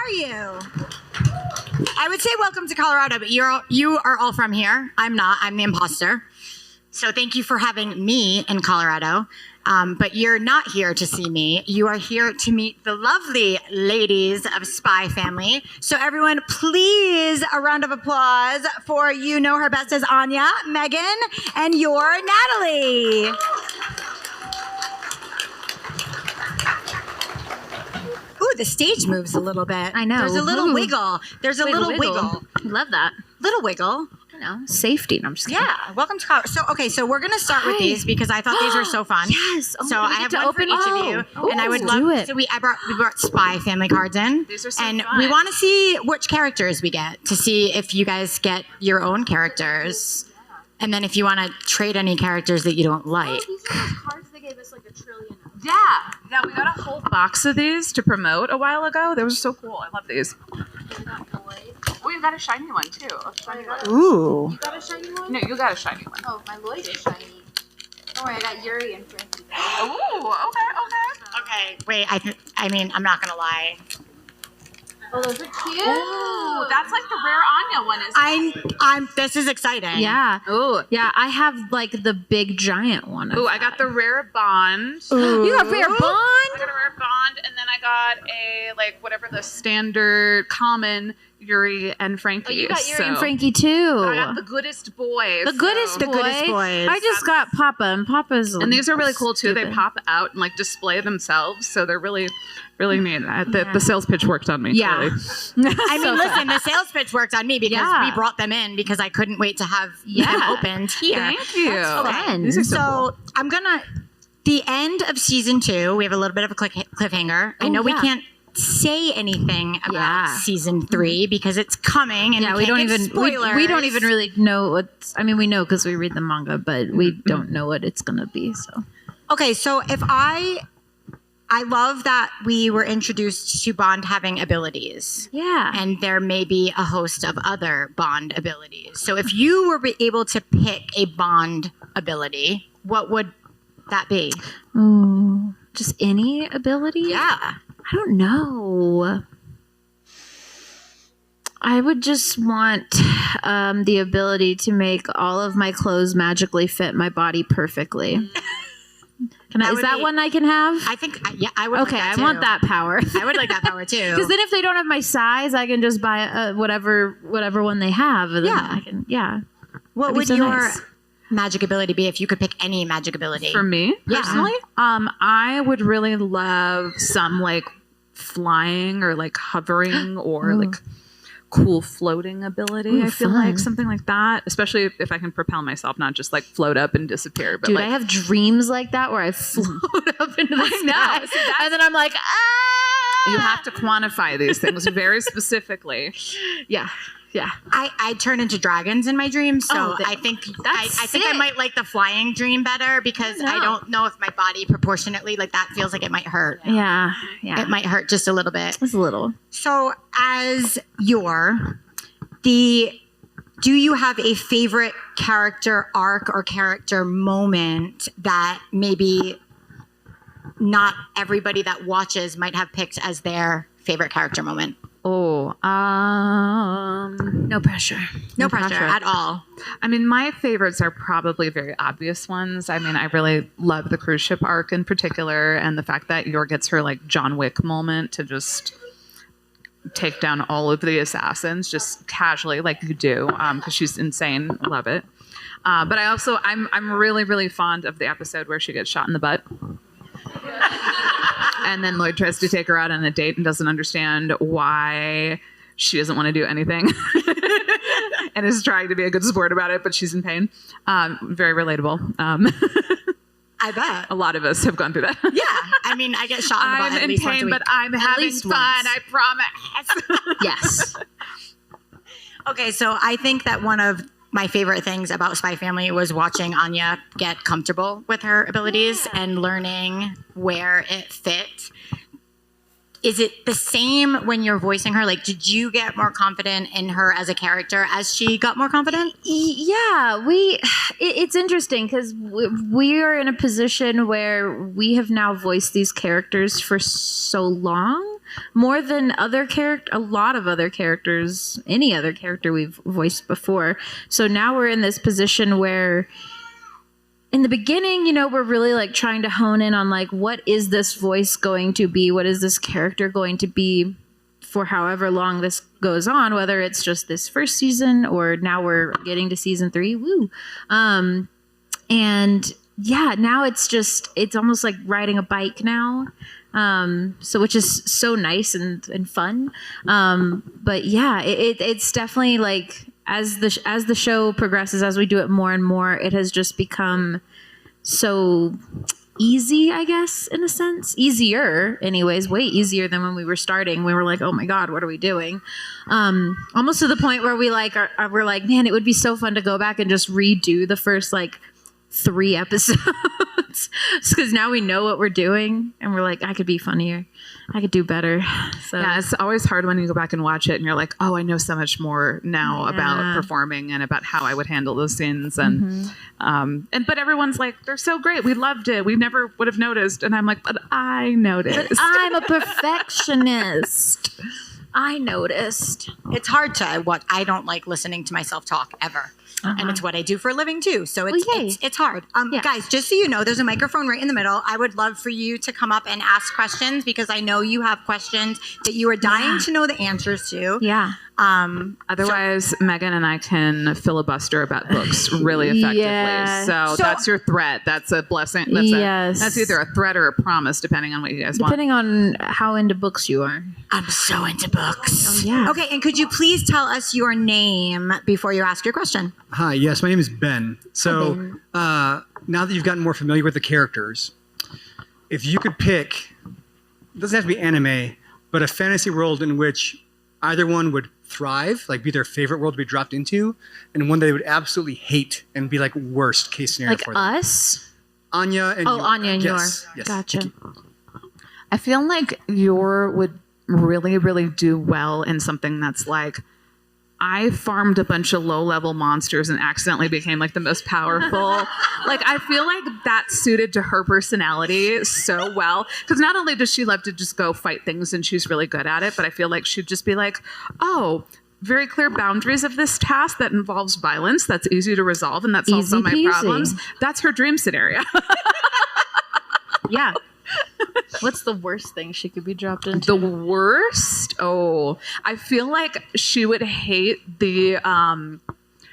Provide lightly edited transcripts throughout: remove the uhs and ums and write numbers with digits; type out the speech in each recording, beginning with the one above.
are you? I would say welcome to Colorado, but you are all from here. I'm not. I'm the imposter. So thank you for having me in Colorado. But you're not here to see me. You are here to meet the lovely ladies of Spy Family. So everyone, please, a round of applause for you know her best as Anya, Megan, and Yor Natalie. Ooh, the stage moves a little bit. I know. There's a little wiggle. There's a little wiggle. Love that. Little wiggle. You know, safety. No, I'm just kidding. Yeah, welcome to Colorado. So we're gonna start with these because I thought these were so fun. Yes. Oh, so I have one for each of you, and I would love. So we brought Spy Family cards in, These are so and fun. we want to see which characters we get to see if you guys get your own characters, and then if you want to trade any characters that you don't like. These are those cards they gave us like a trillion of. Yeah, we got a whole box of these to promote a while ago. They were so cool. I love these. Oh, you got a shiny one too. A shiny one. Ooh. You got a shiny one? No, you got a shiny one. Oh, my Lloyd is shiny. Don't worry, I got Yuri and Frankie. Oh, okay. Okay. Wait. I mean, I'm not gonna lie. Oh, those are cute. Oh, that's like the rare Anya one, isn't it? This is exciting. Yeah. Ooh. Yeah, I have like the big giant one. Ooh, I got the rare Bond. Ooh. You got rare bond? I got a rare Bond, and then I got a, like, whatever the standard common Yuri and Frankie. Oh, you got Yuri and so- Frankie too. But I got the goodest boys. The goodest The boy. goodest boys. I just got Papa, and Papa's. And these are really cool too. They stupid. pop out and like display themselves, so they're really, really neat. The sales pitch worked on me. Yeah. Clearly. I mean, listen, the sales pitch worked on me because Yeah. we brought them in because I couldn't wait to have them opened here. Thank you. fun. These are so cool. So I'm gonna. The end of season 2, we have a little bit of a cliffhanger. I know we yeah. can't say anything about Yeah. season 3 because it's coming, and Yeah, we don't even spoilers. we don't even really know what's. I mean, we know because we read the manga, but we don't know what it's gonna be. So Okay, so if I love that we were introduced to Bond having abilities. yeah, And there may be a host of other Bond abilities. So if you were able to pick a Bond ability, what would that be? Ooh, just any ability. Yeah. I don't know. I would just want the ability to make all of my clothes magically fit my body perfectly. That Is would that be- one I can have? I think, yeah, I would Okay, like I that want too. that power. I would like that power too. Because then if they don't have my size, I can just buy whatever one they have. And then Yeah. I can, yeah. What That'd be would so your nice. magic ability be if you could pick any magic ability? For me Yeah. personally, I would really love some like flying or like hovering or like cool floating ability. Ooh, I feel fun. like something like that, especially if I can propel myself, not just like float up and disappear. But Dude, like, I have dreams like that where I float up into the I know. sky. See, that's- And then I'm like, ah! you have to quantify these things very specifically. Yeah, yeah. I turn into dragons in my dreams, so Oh, I think that's I think I sick. might like the flying dream better because I No. don't know if my body proportionately like that feels like it might hurt. Yeah, yeah. It might hurt just a little bit. It's a little. So as do you have a favorite character arc or character moment that maybe not everybody that watches might have picked as their favorite character moment? Oh, no pressure. No pressure at all. I mean, my favorites are probably very obvious ones. I mean, I really love the cruise ship arc in particular, and the fact that Yor gets her like John Wick moment to just take down all of the assassins just casually, like you do, because she's insane. Love it. But I'm really, really fond of the episode where she gets shot in the butt. And then Lloyd tries to take her out on a date and doesn't understand why she doesn't want to do anything and is trying to be a good sport about it, but she's in pain. Very relatable. I bet. A lot of us have gone through that. Yeah. I mean, I get shot in the butt I'm at in least once a pain, week. but I'm having least fun. once. I promise. Yes. Okay, so I think that one of my favorite things about Spy Family was watching Anya get comfortable with her abilities and learning where it fit. Is it the same when you're voicing her? Like, did you get more confident in her as a character as she got more confident? Yeah, it's interesting because we are in a position where we have now voiced these characters for so long more than a lot of other characters, any other character we've voiced before. So now we're in this position where in the beginning, we're really like trying to hone in on like, what is this voice going to be? What is this character going to be for however long this goes on, whether it's just this first season or now we're getting to season 3. Woo. And yeah, now it's almost like riding a bike now. So which is so nice and fun. But yeah, it's definitely like, as the show progresses, as we do it more and more, it has just become so easy, I guess, in a sense. Easier, anyways, way easier than when we were starting. We were like, oh my God, what are we doing? Almost to the point where we're like, man, it would be so fun to go back and just redo the first like 3 episodes. Because now we know what we're doing and we're like, I could be funnier. I could do better. So yeah, it's always hard when you go back and watch it and you're like, oh, I know so much more now about performing and about how I would handle those scenes. And but everyone's like, they're so great. We loved it. We never would have noticed. And I'm like, but I noticed. But I'm a perfectionist. I noticed. It's hard to I don't like listening to myself talk ever. And it's what I do for a living too. So it's hard. Guys, just so you know, there's a microphone right in the middle. I would love for you to come up and ask questions because I know you have questions that you are dying to know the answers to. Yeah. Otherwise, Megan and I can filibuster about books really effectively. Yeah. So that's your threat. That's a blessing. That's either a threat or a promise, depending on what you guys want. Depending on how into books you are. I'm so into books. Oh, yeah. Okay, and could you please tell us your name before you ask your question? Hi, yes, my name is Ben. So now that you've gotten more familiar with the characters, if you could pick, it doesn't have to be anime, but a fantasy world in which either one would thrive, like be their favorite world to be dropped into, and one they would absolutely hate and be like worst case scenario Like for them. us? Anya and Yor. Anya and Yor. Yes. Gotcha. I feel like Yor would really, really do well in something that's like, I farmed a bunch of low-level monsters and accidentally became like the most powerful. Like, I feel like that's suited to her personality so well. Because not only does she love to just go fight things and she's really good at it, but I feel like she'd just be like, oh, very clear boundaries of this task that involves violence. That's easy to resolve and that solves all my Easy peasy. problems. That's her dream scenario. Yeah. What's the worst thing she could be dropped into? The worst? Oh, I feel like she would hate the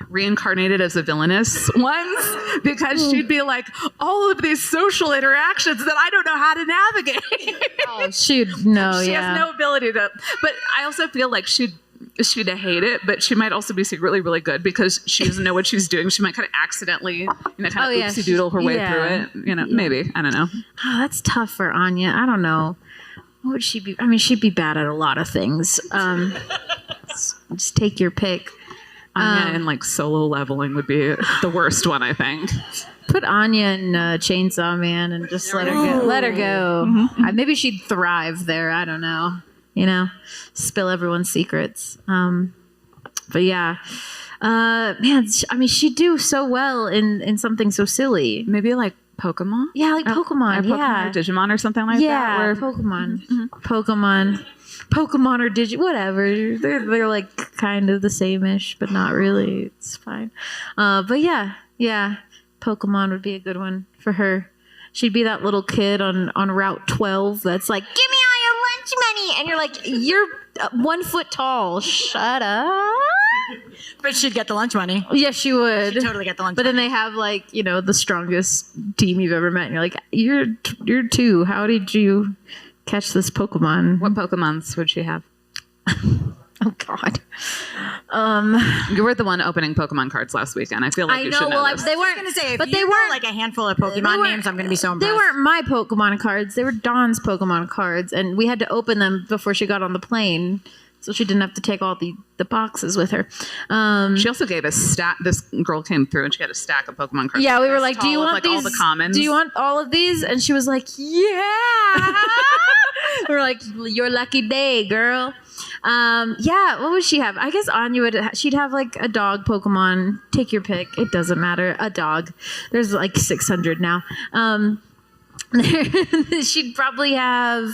reincarnated as a villainous ones because she'd be like, all of these social interactions that I don't know how to navigate. Oh, she'd know, She yeah. has no ability to. But I also feel like she'd hate it, but she might also be secretly really good because she doesn't know what she's doing. She might kind of accidentally, kind of oopsie doodle her way through it. Maybe. I don't know. Oh, that's tough for Anya. I don't know. What would she be? I mean, she'd be bad at a lot of things. Just take your pick. Anya and like solo leveling would be the worst one, I think. Put Anya in Chainsaw Man and just let her go. Maybe she'd thrive there. I don't know. Spill everyone's secrets. But yeah, man, I mean, she'd do so well in something so silly. Maybe like Pokemon? Yeah, like Pokemon. Or Digimon or something like that. Yeah, Pokemon. Pokemon or whatever. They're like kind of the same-ish, but not really. It's fine. But yeah, Pokemon would be a good one for her. She'd be that little kid on Route 12 that's like, give me all your lunch money. And you're like, you're 1 foot tall. Shut up. But she'd get the lunch money. Yes, she would. She'd totally get the lunch But money. then they have like, the strongest team you've ever met. And you're like, you're 2. How did you catch this Pokemon? What Pokemons would she have? Oh, God. You were the one opening Pokemon cards last weekend. I feel like I you know. should know Well, this. they weren't. I was gonna say, but if they you know, weren't like a handful of Pokemon names, I'm gonna be so impressed. They weren't my Pokemon cards. They were Dawn's Pokemon cards, and we had to open them before she got on the plane, so she didn't have to take all the boxes with her. She also gave a stack. This girl came through and she had a stack of Pokemon cards. Yeah, we were like, "Do you want like these? all the commons? Do you want all of these?" And she was like, "Yeah." We were like, "Your lucky day, girl." Yeah, what would she have? I guess Anya she'd have like a dog Pokemon. Take your pick. It doesn't matter. A dog. There's like 600 now. She'd probably have,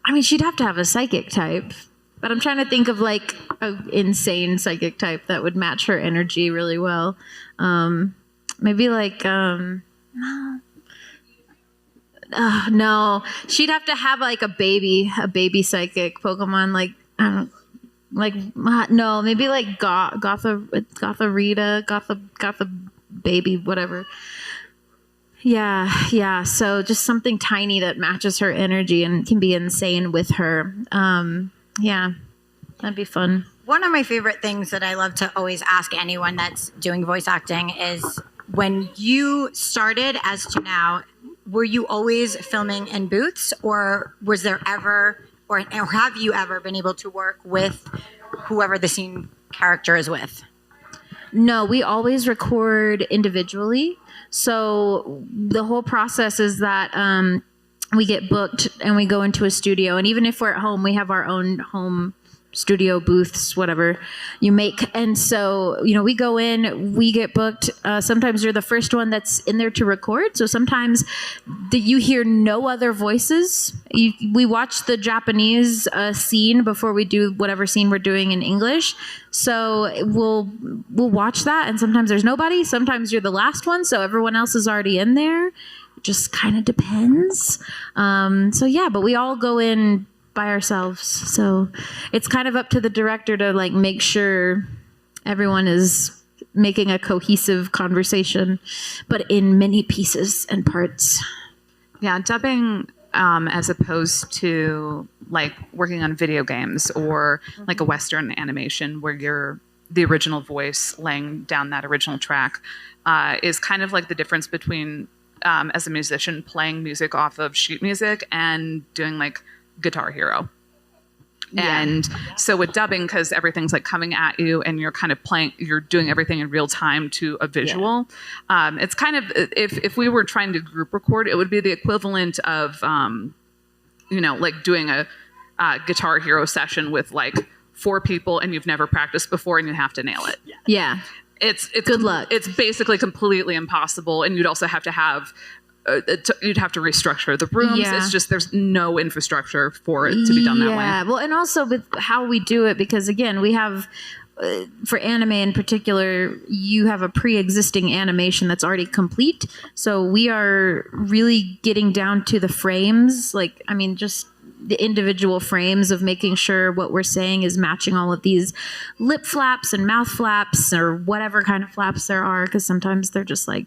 I mean, she'd have to have a psychic type, but I'm trying to think of like an insane psychic type that would match her energy really well. Maybe like, no, she'd have to have like a baby psychic Pokemon. Like, I don't like, no, maybe like Gotha baby, whatever. Yeah. So just something tiny that matches her energy and can be insane with her. Yeah, that'd be fun. One of my favorite things that I love to always ask anyone that's doing voice acting is, when you started as to now, were you always filming in booths, or was there ever, or have you ever been able to work with whoever the scene character is with? No, we always record individually. So the whole process is that we get booked and we go into a studio. And even if we're at home, we have our own home studio booths, whatever you make. And so, we go in, we get booked. Sometimes you're the first one that's in there to record. So sometimes you hear no other voices. We watch the Japanese scene before we do whatever scene we're doing in English. So we'll watch that. And sometimes there's nobody. Sometimes you're the last one. So everyone else is already in there. It just kind of depends. But we all go in by ourselves. So it's kind of up to the director to like make sure everyone is making a cohesive conversation, but in many pieces and parts. Yeah, dubbing, as opposed to like working on video games or like a Western animation where you're the original voice laying down that original track, is kind of like the difference between as a musician playing music off of sheet music and doing like Guitar Hero. Yeah. And so with dubbing, because everything's like coming at you and you're kind of you're doing everything in real time to a visual. Yeah. It's kind of, if we were trying to group record, it would be the equivalent of, like doing a Guitar Hero session with like 4 people and you've never practiced before and you have to nail it. Yeah. It's good luck. It's basically completely impossible. And you'd also have to have, you'd have to restructure the rooms. Yeah. It's just there's no infrastructure for it to be done that way. Yeah, well, and also with how we do it, because again, we have for anime in particular, you have a pre-existing animation that's already complete. So we are really getting down to the frames. Like, I mean, just the individual frames of making sure what we're saying is matching all of these lip flaps and mouth flaps or whatever kind of flaps there are, because sometimes they're just like,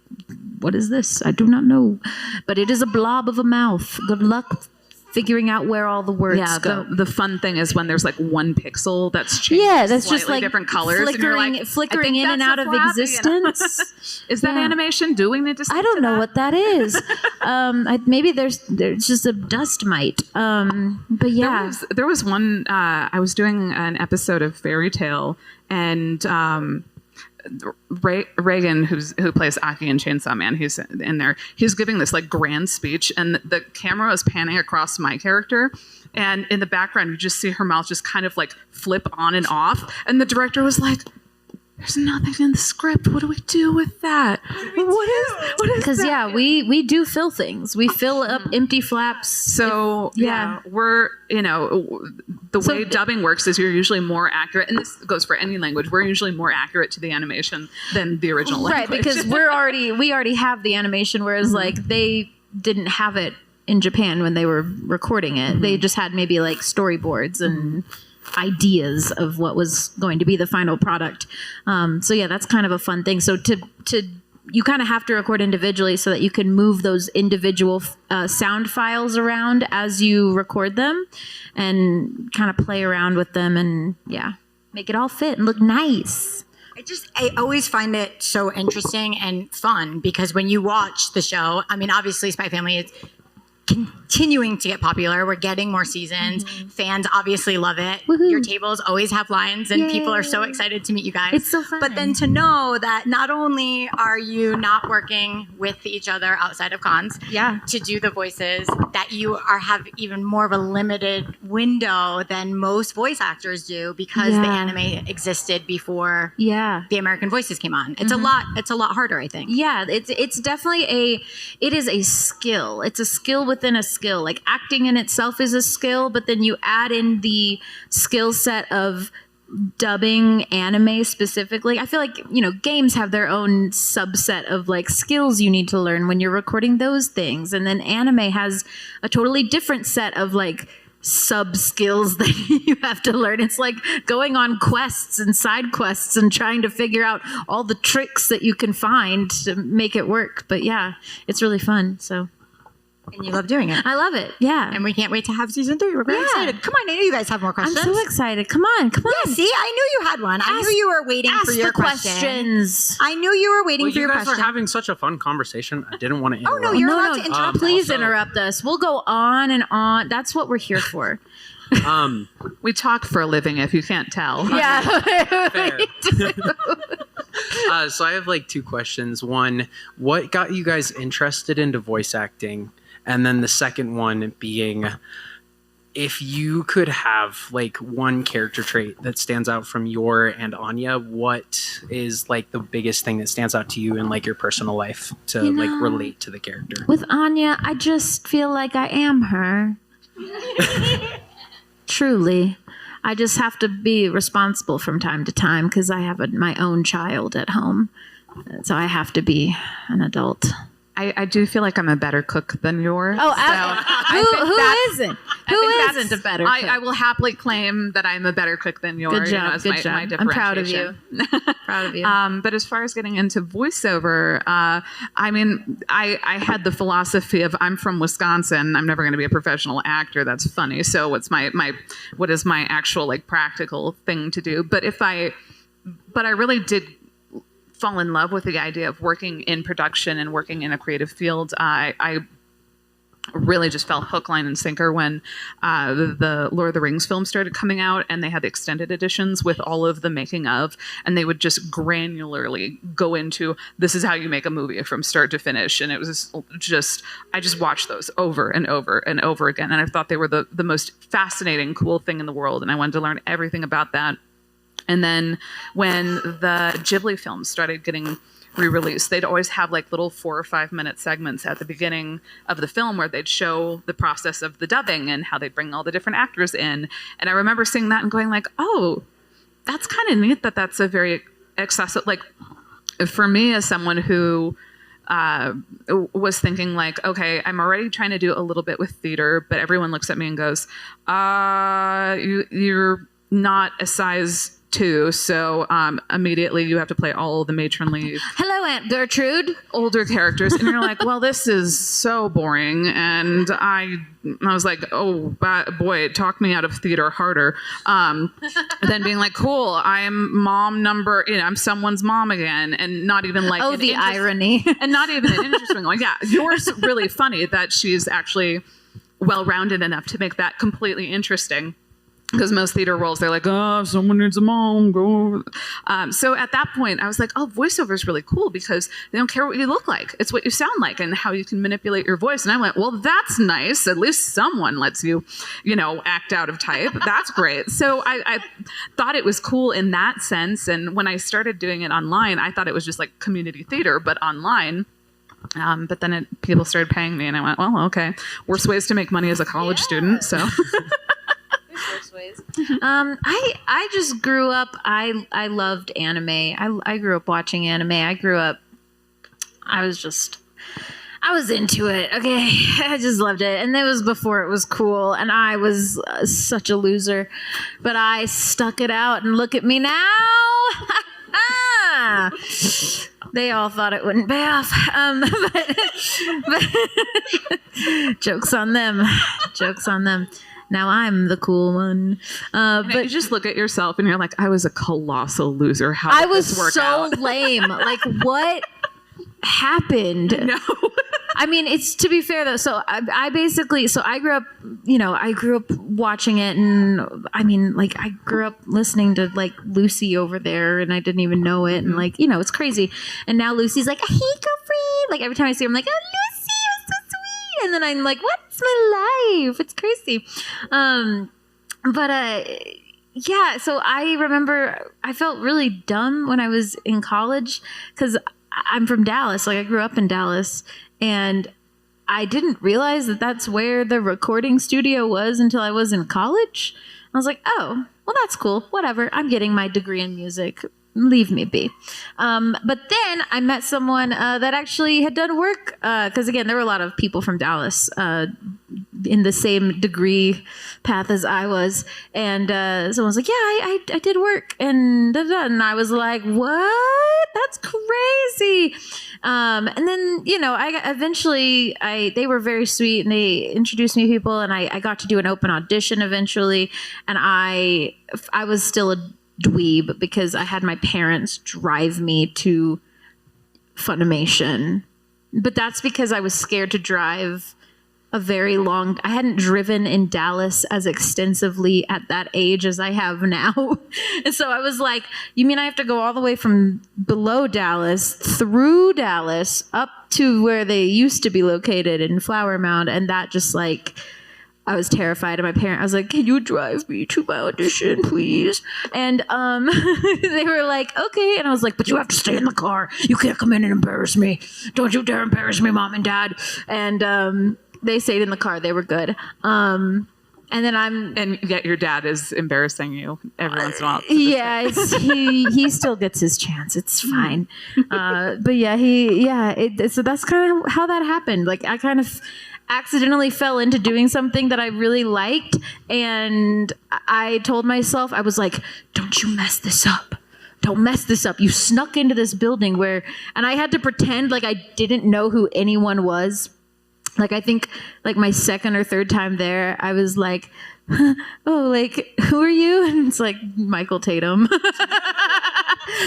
what is this? I do not know. But it is a blob of a mouth. Good luck figuring out where all the words go. The fun thing is when there's like one pixel that's changed. Yeah, that's just like different colors. Flickering in and out of existence. Is that animation doing it? I don't know what that is. Maybe there's just a dust mite. But yeah, there was one. I was doing an episode of Fairy Tale, and Reagan, who plays Aki in Chainsaw Man, he's in there. He's giving this like grand speech, and the camera is panning across my character, and in the background you just see her mouth just kind of like flip on and off. And the director was like, "There's nothing in the script. What do we do with that? What is?" Because we do fill things. We fill up empty flaps. So we're the way dubbing works is you're usually more accurate, and this goes for any language. We're usually more accurate to the animation than the original language, right? Because we already have the animation, whereas like they didn't have it in Japan when they were recording it. They just had maybe like storyboards and ideas of what was going to be the final product. So that's kind of a fun thing. So you kind of have to record individually so that you can move those individual sound files around as you record them and kind of play around with them and make it all fit and look nice. I always find it so interesting and fun because when you watch the show, I mean, obviously Spy Family is continuing to get popular. We're getting more seasons. Mm-hmm. Fans obviously love it. Woohoo. Your tables always have lines and people are so excited to meet you guys. It's so fun. But then to know that not only are you not working with each other outside of cons to do the voices, that you have even more of a limited window than most voice actors do because the anime existed before the American Voices came on. It's a lot harder, I think. Yeah, it's definitely it is a skill. It's a skill within a skill. Like acting in itself is a skill, but then you add in the skill set of dubbing anime specifically. I feel like, games have their own subset of like skills you need to learn when you're recording those things. And then anime has a totally different set of like sub skills that you have to learn. It's like going on quests and side quests and trying to figure out all the tricks that you can find to make it work. But yeah, it's really fun. So. And you love doing it. I love it. Yeah. And we can't wait to have season 3. We're very excited. Come on, I know you guys have more questions. I'm so excited. Come on. Yeah, see, I knew you had one. I knew you were waiting for your questions. I knew you were waiting Well, for your you guys question. are having such a fun conversation. I didn't want to Oh, interrupt. no, you're allowed to interrupt. Please Also- interrupt us. We'll go on and on. That's what we're here for. We talk for a living, if you can't tell. Yeah. Fair. So I have like 2 questions. One, what got you guys interested into voice acting? And then the second one being, if you could have like one character trait that stands out from Yor and Anya, what is like the biggest thing that stands out to you in like your personal life to like relate to the character? With Anya, I just feel like I am her. Truly. I just have to be responsible from time to time because I have my own child at home. So I have to be an adult. I do feel like I'm a better cook than Yor. Oh, so who isn't? Who isn't a better cook? I will happily claim that I'm a better cook than Yor. Good job. As Good my job. I'm proud of you. differentiation. Proud of you. But as far as getting into voiceover, I mean, I had the philosophy of I'm from Wisconsin. I'm never going to be a professional actor. That's funny. So what's what is my actual like practical thing to do? But I really did fall in love with the idea of working in production and working in a creative field. I really just fell hook, line, and sinker when the Lord of the Rings film started coming out, and they had the extended editions with all of the making of, and they would just granularly go into this is how you make a movie from start to finish. And it was just I just watched those over and over and over again, and I thought they were the most fascinating, cool thing in the world, and I wanted to learn everything about that. And then when the Ghibli films started getting re-released, they'd always have like little 4 or 5 minute segments at the beginning of the film where they'd show the process of the dubbing and how they'd bring all the different actors in. And I remember seeing that and going like, oh, that's kind of neat that's a very accessible, like for me as someone who was thinking like, okay, I'm already trying to do a little bit with theater, but everyone looks at me and goes, you're not a size 2, so immediately you have to play all the matronly Hello, Aunt Gertrude. older characters, and you're like, well, this is so boring. And I was like, oh boy, talk me out of theater harder. Then being like, cool, I'm mom number, I'm someone's mom again, and not even like Oh, the irony. and not even an interesting one. Yeah, yours really funny that she's actually well-rounded enough to make that completely interesting. Because most theater roles, they're like, oh, someone needs a mom, go. So at that point, I was like, oh, voiceover is really cool because they don't care what you look like. It's what you sound like and how you can manipulate your voice. And I went, well, that's nice. At least someone lets you, act out of type. That's great. So I thought it was cool in that sense. And when I started doing it online, I thought it was just like community theater, but online. But then people started paying me and I went, well, okay. Worst ways to make money as a college student. So... I just grew up. I loved anime. I grew up watching anime. I was into it. Okay, I just loved it, and it was before it was cool. And I was such a loser, but I stuck it out. And look at me now. They all thought it wouldn't pay off. But jokes on them. Jokes on them. Now I'm the cool one. But you just look at yourself and you're like, I was a colossal loser. How I did was this work so out? lame. Like, what happened? No. I mean, it's to be fair though. So I basically, I grew up, I grew up watching it, and I mean, like, I grew up listening to like Lucy over there, and I didn't even know it, and like, it's crazy. And now Lucy's like, I hate girlfriend. Like every time I see her, I'm like, oh, Lucy, you're so sweet. And then I'm like, what's my life? It's crazy. Yeah. So I remember I felt really dumb when I was in college because I'm from Dallas. Like I grew up in Dallas, and I didn't realize that that's where the recording studio was until I was in college. I was like, oh, well, that's cool. Whatever. I'm getting my degree in music. Leave me be. But then I met someone that actually had done work, because again, there were a lot of people from Dallas in the same degree path as I was. And someone was like, yeah, I did work. And and I was like, what? That's crazy. And then, they were very sweet and they introduced me to people, and I got to do an open audition eventually. And I was still a dweeb because I had my parents drive me to Funimation. But that's because I was scared to drive I hadn't driven in Dallas as extensively at that age as I have now. And so I was like, you mean I have to go all the way from below Dallas, through Dallas, up to where they used to be located in Flower Mound? And that just like, I was terrified of my parent. I was like, can you drive me to my audition, please? And they were like, okay. And I was like, but you have to stay in the car. You can't come in and embarrass me. Don't you dare embarrass me, Mom and Dad. And they stayed in the car. They were good. And yet your dad is embarrassing you every once in a while. Yeah, he still gets his chance. It's fine. But yeah, so that's kind of how that happened. Like I kind of accidentally fell into doing something that I really liked, and I told myself, I was like, don't you mess this up. Don't mess this up. You snuck into this building and I had to pretend like I didn't know who anyone was. Like, I think, like, my second or third time there, I was like, oh, like, who are you? And it's like, Michael Tatum.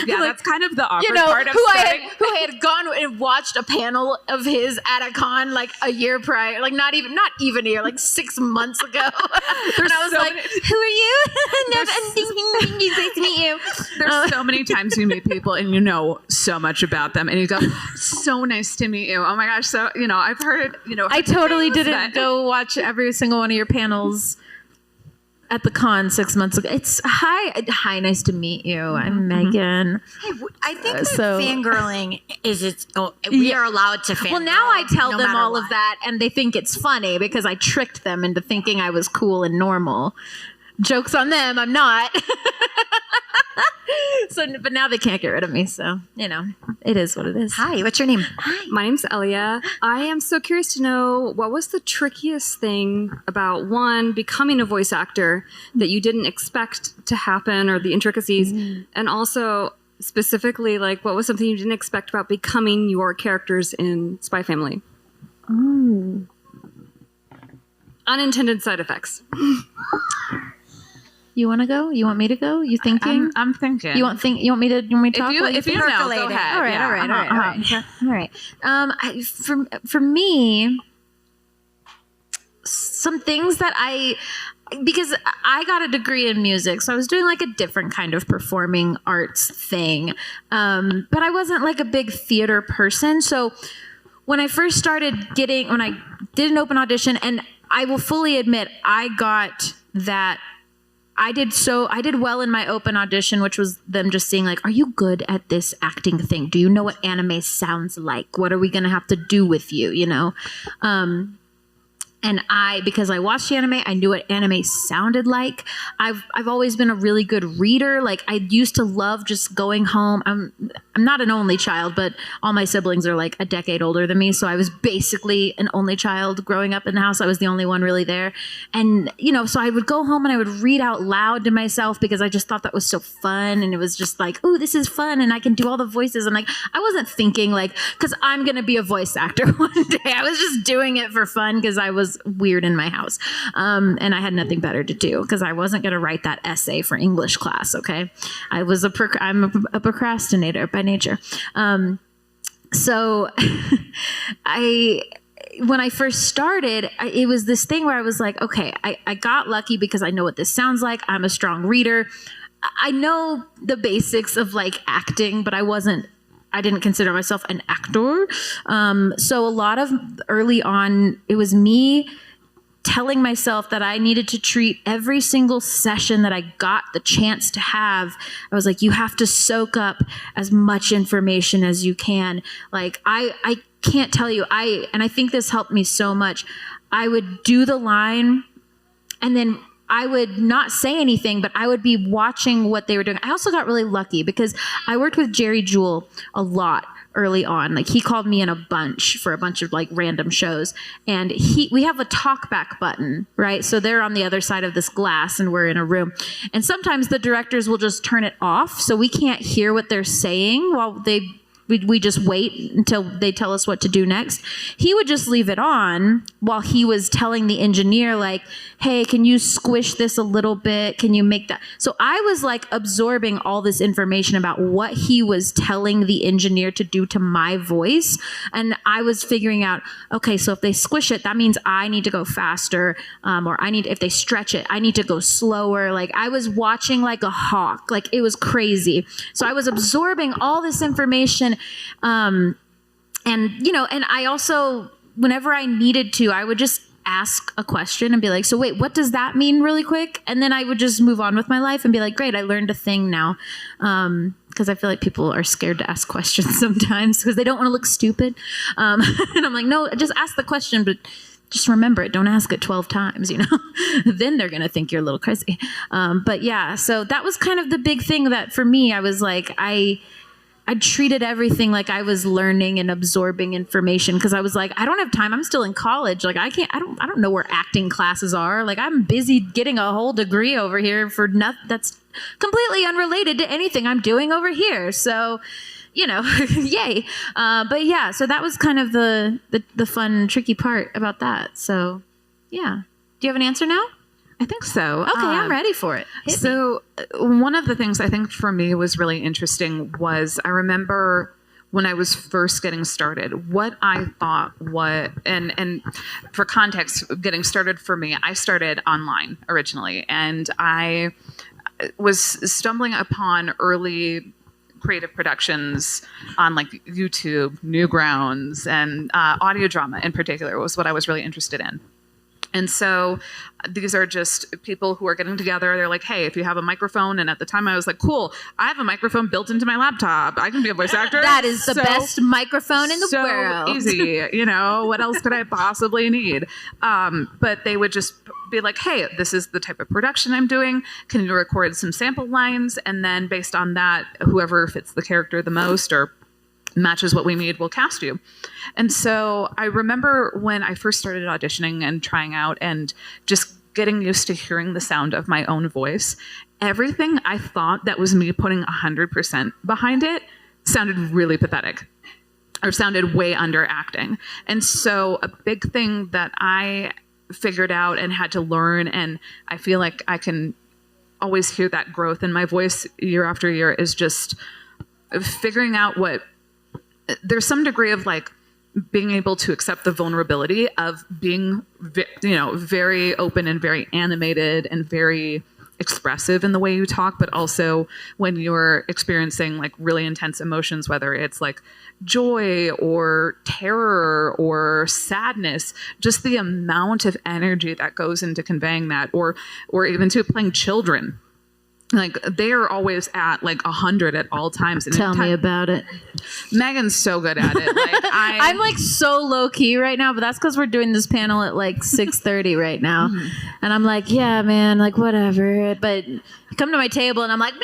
Yeah, like, that's kind of the awkward part of starting. Who I had gone and watched a panel of his at a con, like, a year prior. Like, not even a year, like 6 months ago. And I was like, who are you? Nice to meet you. There's so many times you meet people and you know so much about them. And you go, so nice to meet you. Oh, my gosh. So, I've heard, I totally didn't go watch every single one of your panels at the con 6 months ago. It's hi, nice to meet you. I'm Megan. Hey, I think that fangirling we are allowed to fangirl. Well, now I tell no them matter all what. of that, and they think it's funny because I tricked them into thinking I was cool and normal. Joke's on them. I'm not. But now they can't get rid of me. So, it is what it is. Hi, what's your name? My name's Elia. I am so curious to know, what was the trickiest thing about, one, becoming a voice actor that you didn't expect to happen, or the intricacies, and also specifically, like, what was something you didn't expect about becoming your characters in Spy Family? Unintended side effects. You want to go? You want me to go? You thinking? I'm thinking. You want me to talk? If you know, go ahead. All right, Yeah. all right. For me, some things that because I got a degree in music, so I was doing like a different kind of performing arts thing. But I wasn't like a big theater person. So when I first started when I did an open audition, and I will fully admit, I got that. I did well in my open audition, which was them just seeing like, are you good at this acting thing? Do you know what anime sounds like? What are we going to have to do with you? And because I watched the anime, I knew what anime sounded like. I've always been a really good reader. Like, I used to love just going home. I'm not an only child, but all my siblings are like a decade older than me. So I was basically an only child growing up in the house. I was the only one really there. And, so I would go home and I would read out loud to myself because I just thought that was so fun. And it was just like, oh, this is fun. And I can do all the voices. And like, I wasn't thinking like, because I'm going to be a voice actor one day. I was just doing it for fun because I was weird in my house. And I had nothing better to do because I wasn't going to write that essay for English class. Okay. I'm a procrastinator by nature. So when I first started, it was this thing where I was like, okay, I got lucky because I know what this sounds like. I'm a strong reader. I know the basics of like acting, but I didn't consider myself an actor. So a lot of early on, it was me telling myself that I needed to treat every single session that I got the chance to have. I was like, you have to soak up as much information as you can. Like, I can't tell you, and I think this helped me so much. I would do the line and then I would not say anything, but I would be watching what they were doing. I also got really lucky because I worked with Jerry Jewell a lot early on. Like, he called me in a bunch for a bunch of like random shows, and we have a talkback button, right? So they're on the other side of this glass and we're in a room, and sometimes the directors will just turn it off so we can't hear what they're saying while we just wait until they tell us what to do next. He would just leave it on while he was telling the engineer, like, hey, can you squish this a little bit? Can you make that? So I was like absorbing all this information about what he was telling the engineer to do to my voice. And I was figuring out, okay, so if they squish it, that means I need to go faster. Or if they stretch it, I need to go slower. Like, I was watching like a hawk. Like, it was crazy. So I was absorbing all this information. And I also, whenever I needed to, I would just ask a question and be like, so wait, what does that mean really quick? And then I would just move on with my life and be like, great, I learned a thing now. Because I feel like people are scared to ask questions sometimes because they don't want to look stupid. And I'm like, no, just ask the question, but just remember it. Don't ask it 12 times, then they're going to think you're a little crazy. But yeah, so that was kind of the big thing that for me, I was like, I treated everything like I was learning and absorbing information because I was like, I don't have time. I'm still in college. Like, I don't know where acting classes are. Like, I'm busy getting a whole degree over here for nothing that's completely unrelated to anything I'm doing over here. So, yay. But yeah, so that was kind of the fun, tricky part about that. So yeah. Do you have an answer now? I think so. Okay, I'm ready for it. Hit me. So one of the things I think for me was really interesting was I remember when I was first getting started, what I thought and for context, getting started for me, I started online originally, and I was stumbling upon early creative productions on like YouTube, Newgrounds, and audio drama in particular was what I was really interested in. And so these are just people who are getting together. They're like, hey, if you have a microphone. And at the time I was like, cool, I have a microphone built into my laptop. I can be a voice actor. That is the best microphone in the world. Easy. What else could I possibly need? But they would just be like, hey, this is the type of production I'm doing. Can you record some sample lines? And then based on that, whoever fits the character the most or matches what we need, we'll cast you. And so I remember when I first started auditioning and trying out and just getting used to hearing the sound of my own voice, everything I thought that was me putting 100% behind it sounded really pathetic or sounded way under acting. And so a big thing that I figured out and had to learn, and I feel like I can always hear that growth in my voice year after year, is just figuring out there's some degree of like being able to accept the vulnerability of being, very open and very animated and very expressive in the way you talk, but also when you're experiencing like really intense emotions, whether it's like joy or terror or sadness, just the amount of energy that goes into conveying that, or even to playing children. Like, they are always at like 100 at all times. And Tell me about it. Megan's so good at it. Like, I'm like so low key right now, but that's because we're doing this panel at like 6:30 right now, and I'm like, yeah, man, like whatever. But come to my table, and I'm like,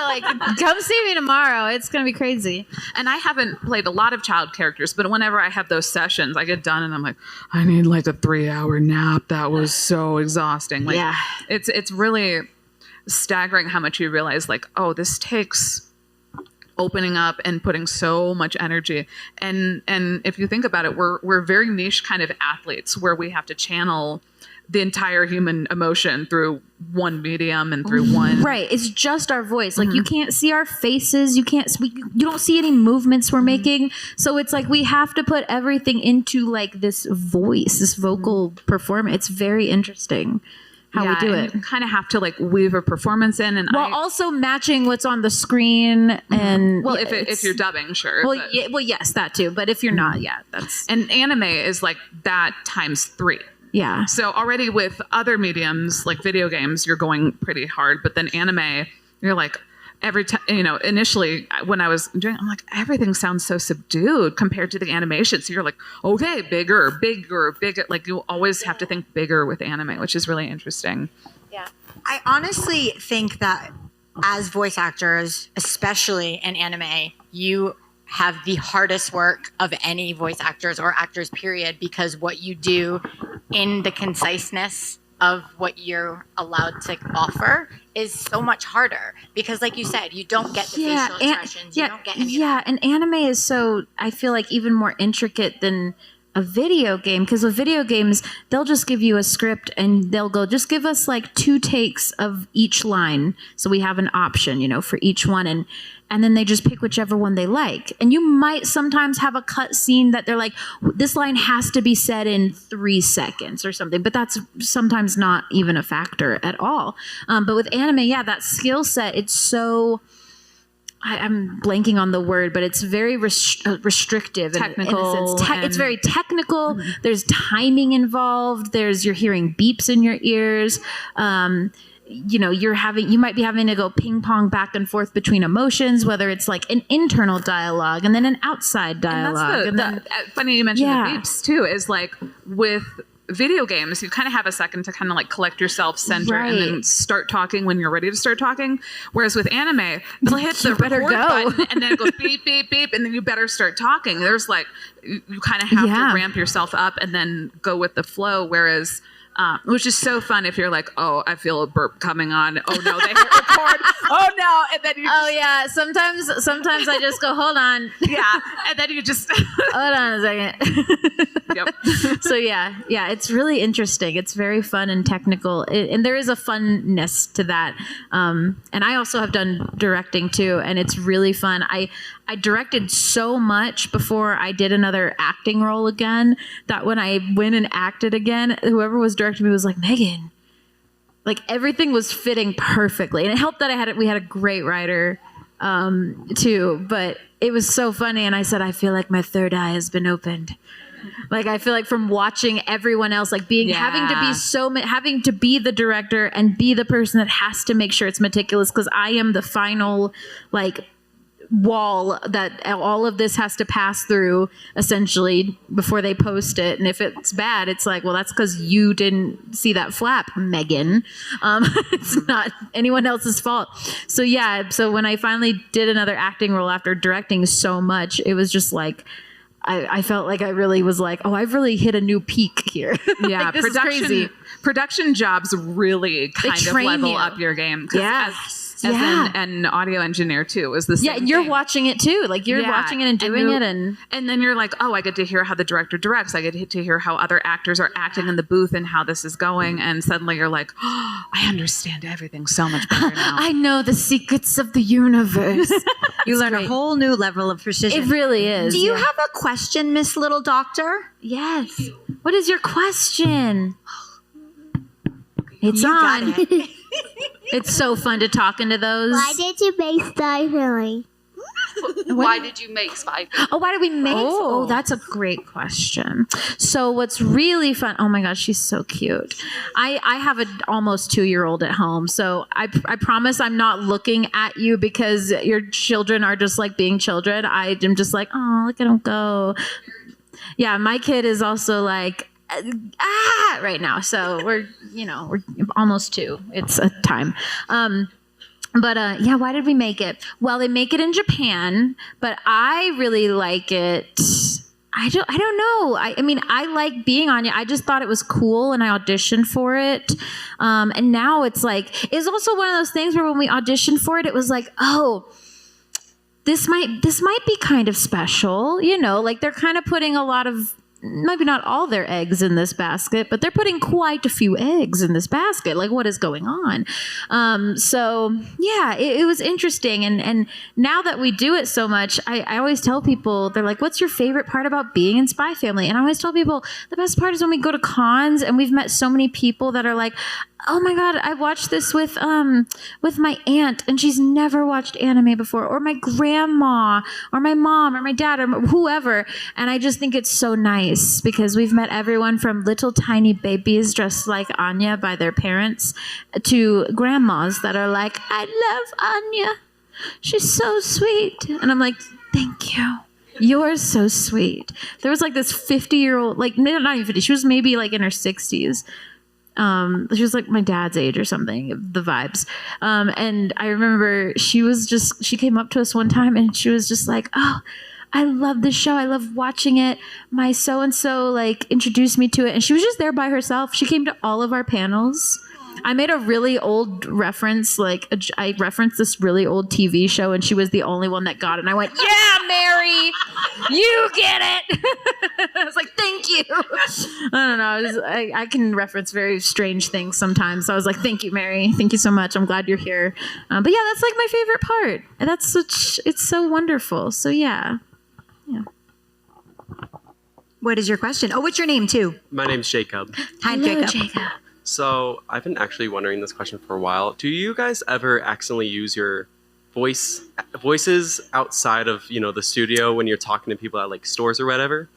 like, come see me tomorrow. It's gonna be crazy. And I haven't played a lot of child characters, but whenever I have those sessions, I get done and I'm like, I need like a 3-hour nap. That was so exhausting. Like, Yeah. It's really staggering how much you realize, like, oh, this takes opening up and putting so much energy. And if you think about it, we're very niche kind of athletes where we have to channel the entire human emotion through one medium and through one. Right. It's just our voice. Like, you can't see our faces. You don't see any movements we're making. So it's like we have to put everything into like this voice, this vocal performance. It's very interesting how we do it. You kind of have to like weave a performance in, and while also matching what's on the screen. And well, if you're dubbing, sure. Well, yes, that too. But if you're not, yeah, that's. And anime is like that times 3. Yeah. So already with other mediums like video games, you're going pretty hard, but then anime, you're like every time, initially when I was doing, I'm like, everything sounds so subdued compared to the animation. So you're like, okay, bigger. Like you always have to think bigger with anime, which is really interesting. Yeah. I honestly think that as voice actors, especially in anime, you have the hardest work of any voice actors or actors, period, because what you do in the conciseness of what you're allowed to offer is so much harder because, like you said, you don't get the facial expressions. You don't get any of that. And anime is so, I feel like, even more intricate than a video game, because with video games, they'll just give you a script and they'll go, just give us like 2 takes of each line. So we have an option, for each one. And then they just pick whichever one they like. And you might sometimes have a cut scene that they're like, this line has to be said in 3 seconds or something. But that's sometimes not even a factor at all. But with anime, that skill set, it's so... I'm blanking on the word, but it's very restrictive. Technical. In a sense. It's very technical. Mm-hmm. There's timing involved. You're hearing beeps in your ears. You might be having to go ping pong back and forth between emotions, whether it's like an internal dialogue and then an outside dialogue. And that's funny you mentioned the beeps too, is like with video games, you kind of have a second to kind of like collect yourself, center, and then start talking when you're ready to start talking. Whereas with anime, they'll hit the record button and then it goes beep, beep, beep, and then you better start talking. There's like, you kind of have to ramp yourself up and then go with the flow. Whereas, which is so fun if you're like, oh, I feel a burp coming on. Oh no, they hit record. Oh no, and then you. Sometimes I just go, hold on. Yeah, and then you just hold on a second. Yep. So yeah, it's really interesting. It's very fun and technical, and there is a funness to that. And I also have done directing too, and it's really fun. I directed so much before I did another acting role again that when I went and acted again, whoever was directing me was like, Megan, like everything was fitting perfectly. And it helped that we had a great writer too, but it was so funny. And I said, I feel like my third eye has been opened. Like, I feel like from watching everyone else, like having to be the director and be the person that has to make sure it's meticulous, because I am the final, like, wall that all of this has to pass through essentially before they post it. And if it's bad, it's like, well, that's because you didn't see that flap, Megan. It's not anyone else's fault. So when I finally did another acting role after directing so much, it was just like, I felt like I really was like, oh, I've really hit a new peak here. Yeah, like, this is crazy. Production jobs really kind of level up your game. Yeah. As an audio engineer too, is the same. Yeah, you're thing. watching it too. Like you're watching it and doing it, and then you're like, oh, I get to hear how the director directs. I get to hear how other actors are acting in the booth and how this is going. And suddenly you're like, oh, I understand everything so much better now. I know the secrets of the universe. You learn a whole new level of precision. It really is. Do you have a question, Miss Little Doctor? Yes. What is your question? It's You on. got it. It's so fun to talk into those. Why did you make Spy Family? Why did you make Spy Family? Oh, why did we make? Oh, that's a great question. So what's really fun? Oh my gosh, she's so cute. I have an almost 2-year-old at home, so I promise I'm not looking at you because your children are just like being children. I am just like, oh, look at them go. Yeah, my kid is also like, right now. So we're almost 2. It's a time. But why did we make it? Well, they make it in Japan, but I really like it. I don't know. I mean, I like being Anya. I just thought it was cool and I auditioned for it. And now it's also one of those things where when we auditioned for it, it was like, oh, this might be kind of special, like they're kind of putting a lot of, maybe not all their eggs in this basket, but they're putting quite a few eggs in this basket. Like, what is going on? It was interesting. And now that we do it so much, I always tell people, they're like, what's your favorite part about being in Spy Family? And I always tell people the best part is when we go to cons and we've met so many people that are like, oh my God, I watched this with my aunt, and she's never watched anime before, or my grandma, or my mom, or my dad, or whoever. And I just think it's so nice because we've met everyone from little tiny babies dressed like Anya by their parents to grandmas that are like, I love Anya. She's so sweet. And I'm like, thank you. You're so sweet. There was like this 50-year-old, like not even 50, she was maybe like in her 60s. She was like my dad's age or something, the vibes. And I remember she came up to us one time and she was just like, oh, I love this show. I love watching it. My so-and-so like introduced me to it. And she was just there by herself. She came to all of our panels. I made a really old reference, I referenced this really old TV show, and she was the only one that got it. And I went, yeah, Mary, you get it. I was like, thank you. I don't know. I can reference very strange things sometimes. So I was like, thank you, Mary. Thank you so much. I'm glad you're here. But yeah, that's like my favorite part. And it's so wonderful. So yeah. What is your question? Oh, what's your name too? My name's Jacob. Hi, Hello, Jacob. So I've been actually wondering this question for a while. Do you guys ever accidentally use your voices outside of, the studio when you're talking to people at like stores or whatever?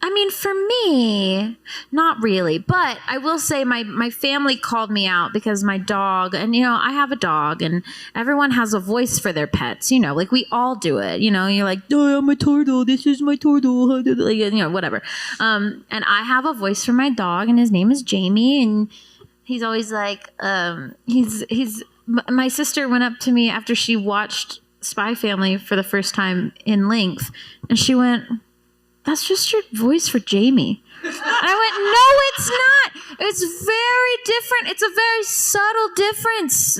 I mean, for me, not really. But I will say my family called me out because my dog, and, I have a dog, and everyone has a voice for their pets, like we all do it. You're like, oh, I'm a turtle. This is my turtle. Whatever. And I have a voice for my dog, and his name is Jamie. And he's always like, my sister went up to me after she watched Spy Family for the first time in length, and she went, that's just your voice for Jamie. And I went, no, it's not. It's very different. It's a very subtle difference.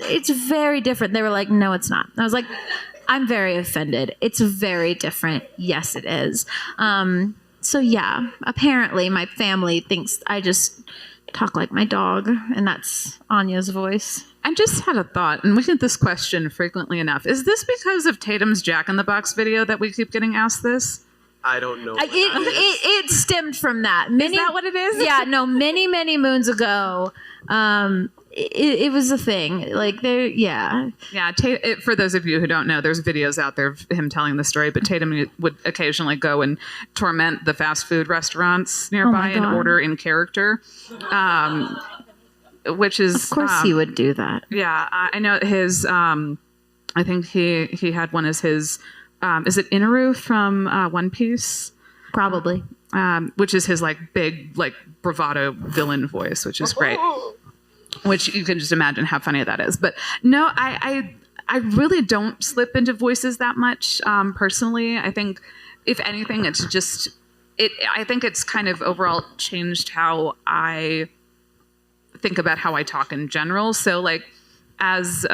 It's very different. They were like, no, it's not. I was like, I'm very offended. It's very different. Yes, it is. So yeah, apparently my family thinks I just talk like my dog, and that's Anya's voice. I just had a thought, and we get this question frequently enough. Is this because of Tatum's Jack in the Box video that we keep getting asked this? I don't know. It stemmed from that. Is that what it is? Yeah, no, many, many moons ago, it was a thing. Like there, yeah. Yeah, for those of you who don't know, there's videos out there of him telling the story, but Tatum would occasionally go and torment the fast food restaurants nearby and order in character, which is... Of course he would do that. Yeah, I know his... I think he had one as his... is it Inaru from One Piece? Probably. Which is his like big like bravado villain voice, which is great. Which you can just imagine how funny that is. But no, I really don't slip into voices that much personally. I think if anything, it's just I think it's kind of overall changed how I think about how I talk in general. So like as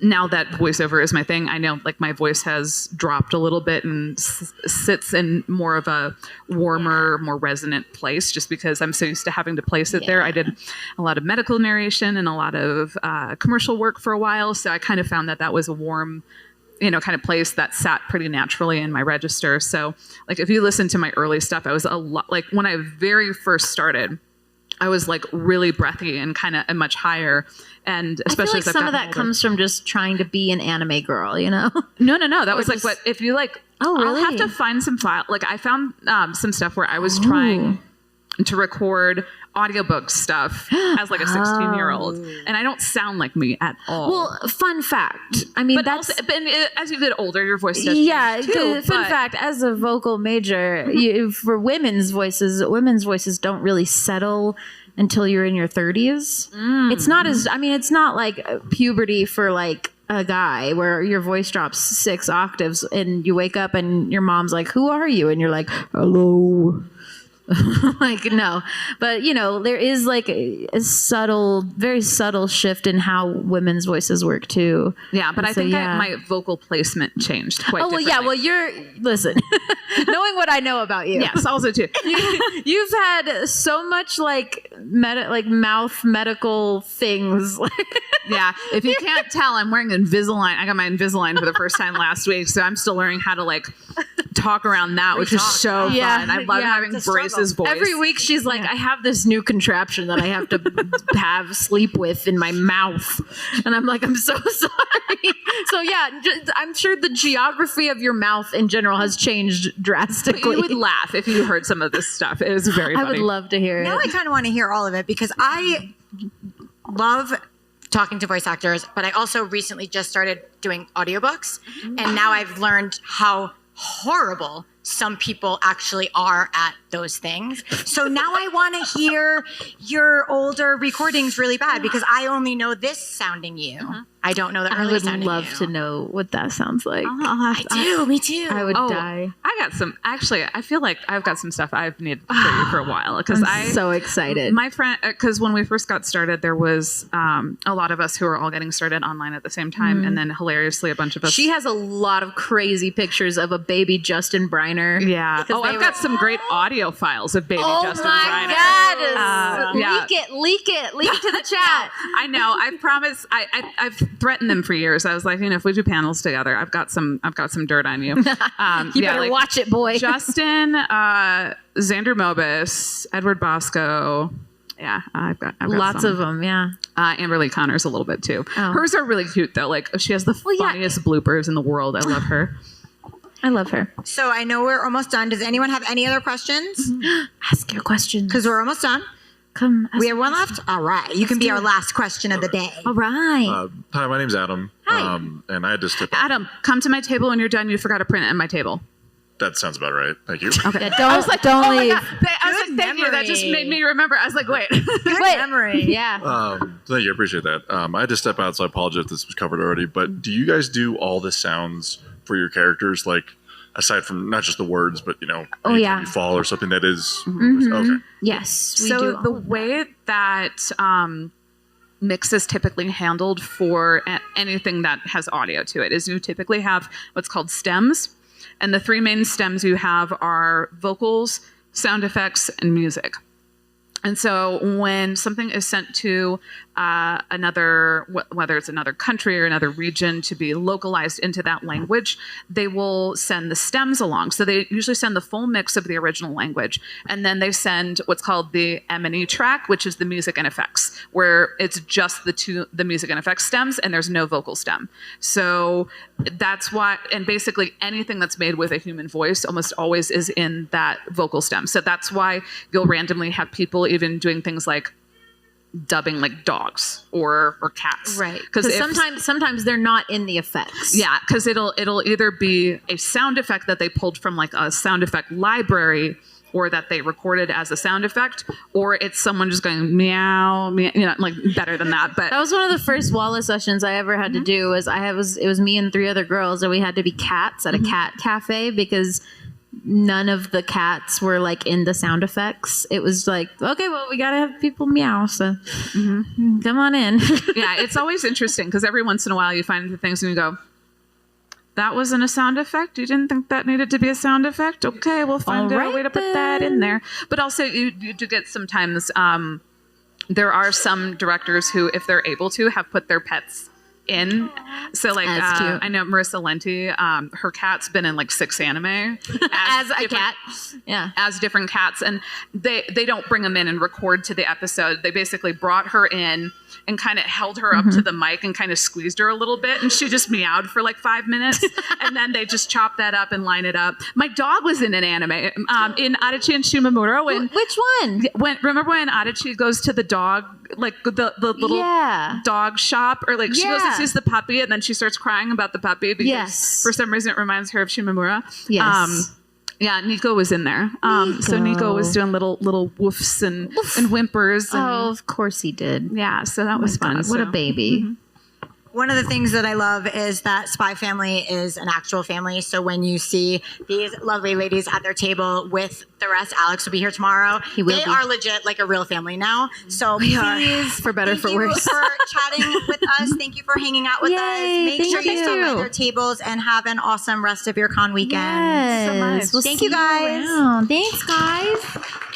now that voiceover is my thing, I know like my voice has dropped a little bit and sits in more of a warmer, more resonant place just because I'm so used to having to place it there. I did a lot of medical narration and a lot of commercial work for a while. So I kind of found that was a warm, kind of place that sat pretty naturally in my register. So like if you listen to my early stuff, I was a lot like when I very first started, I was like really breathy and kind of much higher, and especially I feel like some of that comes from just trying to be an anime girl, No. That was like what if you like. Oh, really? I'll have to find some file. Like I found some stuff where I was trying to record audiobook stuff as like a 16-year-old, and I don't sound like me at all. Well, fun fact. I mean, but as you get older, your voice does change too. Fun fact: as a vocal major, for women's voices don't really settle until you're in your 30s. It's not it's not like puberty for like a guy where your voice drops 6 octaves and you wake up and your mom's like, "Who are you?" and you're like, "Hello." Like no, but there is like a very subtle shift in how women's voices work too. Yeah, but I think my vocal placement changed quite. Oh well, yeah. Well, listen, knowing what I know about you, yes, also too. You've had so much like mouth medical things. Yeah, if you can't tell, I'm wearing Invisalign. I got my Invisalign for the first time last week, so I'm still learning how to like talk around that, which is so fun. I love having Brace's voice. Every week she's like, I have this new contraption that I have to sleep with in my mouth. And I'm like, I'm so sorry. So yeah, I'm sure the geography of your mouth in general has changed drastically. You would laugh if you heard some of this stuff. It was very funny. I would love to hear it. Now I kind of want to hear all of it because I love talking to voice actors, but I also recently just started doing audiobooks. And now I've learned how horrible some people actually are at those things. So now I want to hear your older recordings really bad because I only know this sounding you. I don't know that I earlier would sounding love you. to know what that sounds like. Me too. I would die. I got some. Actually, I feel like I've got some stuff I've needed to show you for a while because I'm so excited. My friend, because when we first got started, there was a lot of us who were all getting started online at the same time, and then hilariously, a bunch of us. She has a lot of crazy pictures of a baby Justin Briner. Yeah. Oh, I've got some great audio files of baby Justin Briner. God! Leak it to the chat. I know. I promise. I've threatened them for years. I was like, if we do panels together, I've got some dirt on you. You better watch it, boy. Justin, Xander Mobus, Edward Bosco. Yeah, I've got lots some. of them. Yeah. Amberly Connors a little bit too. Oh. Hers are really cute though. Like she has the funniest bloopers in the world. I love her. I love her. So I know we're almost done. Does anyone have any other questions? Ask your questions. Because we're almost done. Come. We have one left? All right. You can be our last question of the day. All right. Hi, my name's Adam. Hi. And I had to step out. Adam, come to my table when you're done. You forgot to print it at my table. That sounds about right. Thank you. Okay. Yeah, don't leave. I was like, thank you. That just made me remember. I was like, wait. Good memory. Yeah. Thank you. I appreciate that. I had to step out, so I apologize if this was covered already. But do you guys do all the sounds for your characters, like aside from not just the words, but anytime you fall or something that is okay? Yes. We So do the way that mix is typically handled for anything that has audio to it is you typically have what's called stems. And the three main stems you have are vocals, sound effects, and music. And so when something is sent to another, whether it's another country or another region to be localized into that language, they will send the stems along. So they usually send the full mix of the original language. And then they send what's called the M&E track, which is the music and effects, where it's just the music and effects stems and there's no vocal stem. So that's why, and basically anything that's made with a human voice almost always is in that vocal stem. So that's why you'll randomly have people even doing things like dubbing like dogs or cats, right? Because sometimes they're not in the effects. Yeah, because it'll either be a sound effect that they pulled from like a sound effect library, or that they recorded as a sound effect, or it's someone just going meow, meow, like better than that. But that was one of the first Wallace sessions I ever had to do. It was me and 3 other girls, and we had to be cats at a cat cafe because none of the cats were like in the sound effects. It was like, okay, well, we gotta have people meow, so come on in. Yeah, it's always interesting because every once in a while you find the things and you go, that wasn't a sound effect? You didn't think that needed to be a sound effect? Okay, we'll find a way to put that in there. But also you do get sometimes, there are some directors who, if they're able to, have put their pets in. So like I know Marissa Lenti, her cat's been in like 6 anime as a cat, as different cats, and they don't bring them in and record to the episode. They basically brought her in and kind of held her up to the mic and kind of squeezed her a little bit, and she just meowed for like 5 minutes, and then they just chop that up and line it up. My dog was in an anime in Adachi and Shimamura. Which one? Remember when Adachi goes to the dog, like the little dog shop, or like she goes and sees the puppy, and then she starts crying about the puppy because for some reason it reminds her of Shimamura. Yes. Yeah, Nico was in there. So Nico was doing little woofs and whimpers. And, of course he did. Yeah, so that was fun. God, what a baby. One of the things that I love is that Spy Family is an actual family. So when you see these lovely ladies at their table with the rest, Alex will be here tomorrow. They are legit like a real family now. So please, for better for worse, thank you for chatting with us. Thank you for hanging out with us. Make sure you stop by their tables and have an awesome rest of your con weekend. Yes. So much. Thank you guys. Thanks, guys.